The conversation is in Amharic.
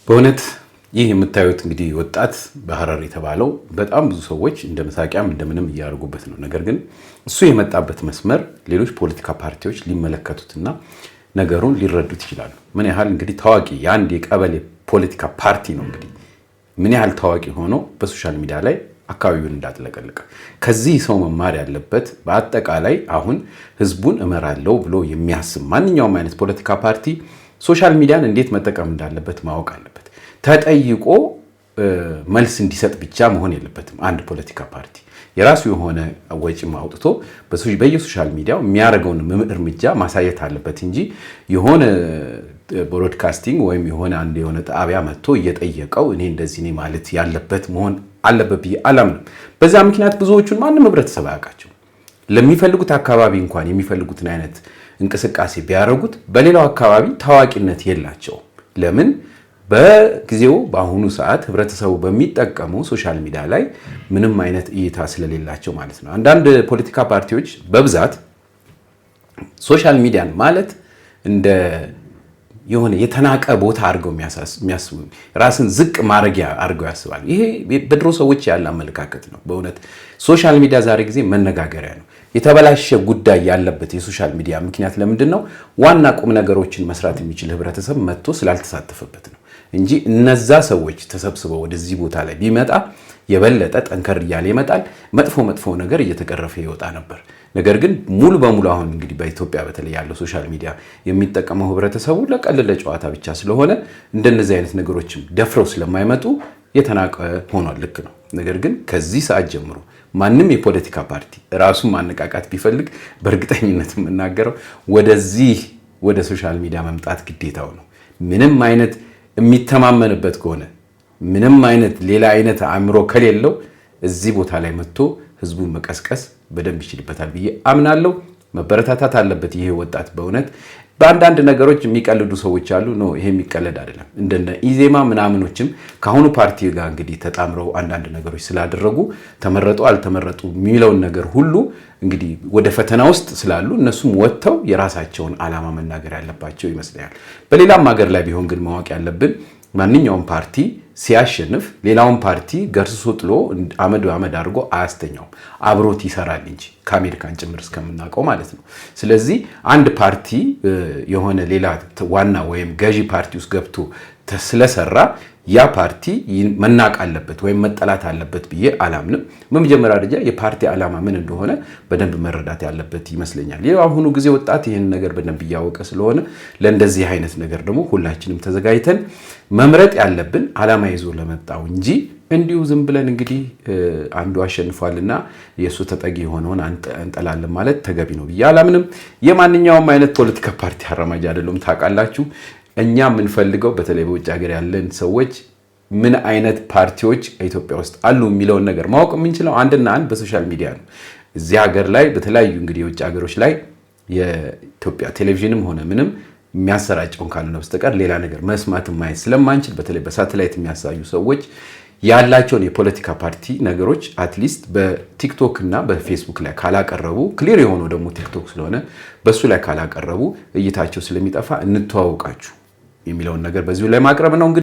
በእውነት ይህ የምታዩት እንግዲህ ወጣት በሐረር የተባለው በጣም ብዙ ሰዎች እንደ መሳቂያም እንደምንም እያደረጉበት ነው። ነገር ግን እሱ የመጣበት መስመር ሌሎች ፖለቲካ ፓርቲዎች ሊመለከቱትና ነገሩን ሊረዱት ይችላሉ። ምን ያህል እንግዲህ ታዋቂ የአንድ የቀበሌ ፖለቲካ ፓርቲ ነው እንግዲህ ምን ያህል ታዋቂ ሆኖ በሶሻል ሚዲያ ላይ አካባቢውን እንዳጥለቀለቀ። ከዚህ ሰው መማር ያለበት በአጠቃላይ አሁን ህዝቡን እመራለሁ ብሎ የሚያስብ ማንኛውም አይነት ፖለቲካ ፓርቲ ሶሻል ሚዲያን እንዴት መጠቀም እንዳለበት ማወቅ አለበት። ተጠይቆ መልስ እንዲሰጥ ብቻ መሆን የለበትም። አንድ ፖለቲካ ፓርቲ የራሱ የሆነ ወጪ አውጥቶ በየሶሻል ሚዲያው የሚያደርገውን እርምጃ ማሳየት አለበት እንጂ የሆነ ብሮድካስቲንግ ወይም የሆነ ጣቢያ መጥቶ እየጠየቀው እኔ እንደዚህ ነኝ ማለት ያለበት መሆን አለበት ብዬ አላምንም። በዛ ምክንያት ብዙዎቹን ማንም ህብረተሰብ አያውቃቸው። ለሚፈልጉት አካባቢ እንኳን የሚፈልጉትን አይነት እንቅስቃሴ ቢያደርጉት በሌላው አካባቢ ታዋቂነት የላቸው። ለምን? በጊዜው በአሁኑ ሰዓት ህብረተሰቡ በሚጠቀመው ሶሻል ሚዲያ ላይ ምንም አይነት እይታ ስለሌላቸው ማለት ነው። አንዳንድ ፖለቲካ ፓርቲዎች በብዛት ሶሻል ሚዲያን ማለት እንደ የሆነ የተናቀ ቦታ አድርገው የሚያስቡ ራስን ዝቅ ማድረጊያ አድርገው ያስባል። ይሄ በድሮ ሰዎች ያለ አመለካከት ነው። በእውነት ሶሻል ሚዲያ ዛሬ ጊዜ መነጋገሪያ ነው። የተበላሸ ጉዳይ ያለበት የሶሻል ሚዲያ ምክንያት ለምንድን ነው? ዋና ቁም ነገሮችን መስራት የሚችል ህብረተሰብ መጥቶ ስላልተሳተፈበት ነው እንጂ እነዛ ሰዎች ተሰብስበው ወደዚህ ቦታ ላይ ቢመጣ የበለጠ ጠንከር እያለ ይመጣል። መጥፎ ነገር እየተቀረፈ ይወጣ ነበር። ነገር ግን ሙሉ በሙሉ አሁን እንግዲህ በኢትዮጵያ በተለይ ያለው ሶሻል ሚዲያ የሚጠቀመው ህብረተሰቡ ለቀልድ ጨዋታ ብቻ ስለሆነ እንደነዚህ አይነት ነገሮችም ደፍረው ስለማይመጡ የተናቀ ሆኗል። ልክ ነው። ነገር ግን ከዚህ ሰዓት ጀምሮ ማንም የፖለቲካ ፓርቲ ራሱን ማነቃቃት ቢፈልግ በእርግጠኝነት የምናገረው ወደ ሶሻል ሚዲያ መምጣት ግዴታው ነው። ምንም አይነት የሚተማመንበት ከሆነ ምንም አይነት ሌላ አይነት አእምሮ ከሌለው እዚህ ቦታ ላይ መጥቶ ህዝቡን መቀስቀስ በደንብ ይችልበታል ብዬ አምናለሁ። መበረታታት አለበት ይሄ ወጣት። በእውነት በአንዳንድ ነገሮች የሚቀልዱ ሰዎች አሉ። ነው ይሄ የሚቀለድ አይደለም። እንደነ ኢዜማ ምናምኖችም ከአሁኑ ፓርቲ ጋር እንግዲህ ተጣምረው አንዳንድ ነገሮች ስላደረጉ ተመረጡ አልተመረጡ የሚለውን ነገር ሁሉ እንግዲህ ወደ ፈተና ውስጥ ስላሉ እነሱም ወጥተው የራሳቸውን ዓላማ መናገር ያለባቸው ይመስለኛል። በሌላም ሀገር ላይ ቢሆን ግን ማወቅ ያለብን ማንኛውም ፓርቲ ሲያሸንፍ ሌላውን ፓርቲ ገርስሶ ጥሎ አመድ አድርጎ አያስተኛውም። አብሮት ይሰራል እንጂ ከአሜሪካን ጭምር እስከምናውቀው ማለት ነው። ስለዚህ አንድ ፓርቲ የሆነ ሌላ ዋና ወይም ገዢ ፓርቲ ውስጥ ገብቶ ስለሰራ ያ ፓርቲ መናቅ አለበት ወይም መጠላት አለበት ብዬ አላምንም። በመጀመሪያ ደረጃ የፓርቲ ዓላማ ምን እንደሆነ በደንብ መረዳት ያለበት ይመስለኛል። የአሁኑ ጊዜ ወጣት ይህን ነገር በደንብ እያወቀ ስለሆነ ለእንደዚህ አይነት ነገር ደግሞ ሁላችንም ተዘጋጅተን መምረጥ ያለብን ዓላማ ይዞ ለመጣው እንጂ እንዲሁ ዝም ብለን እንግዲህ አንዱ አሸንፏልና የእሱ ተጠቂ የሆነውን እንጠላለን ማለት ተገቢ ነው ብዬ አላምንም። የማንኛውም አይነት ፖለቲካ ፓርቲ አራማጅ አይደለም። ታውቃላችሁ። እኛ የምንፈልገው በተለይ በውጭ ሀገር ያለን ሰዎች ምን አይነት ፓርቲዎች ኢትዮጵያ ውስጥ አሉ የሚለውን ነገር ማወቅ የምንችለው አንድና አንድ በሶሻል ሚዲያ ነው። እዚህ ሀገር ላይ በተለያዩ እንግዲህ የውጭ ሀገሮች ላይ የኢትዮጵያ ቴሌቪዥንም ሆነ ምንም የሚያሰራጨውን ካልሆነ በስተቀር ሌላ ነገር መስማት ማየት ስለማንችል በተለይ በሳተላይት የሚያሳዩ ሰዎች ያላቸውን የፖለቲካ ፓርቲ ነገሮች አትሊስት በቲክቶክ እና በፌስቡክ ላይ ካላቀረቡ ክሊር የሆነው ደግሞ ቲክቶክ ስለሆነ በሱ ላይ ካላቀረቡ እይታቸው ስለሚጠፋ እንተዋወቃችሁ የሚለውን ነገር በዚሁ ላይ ማቅረብ ነው።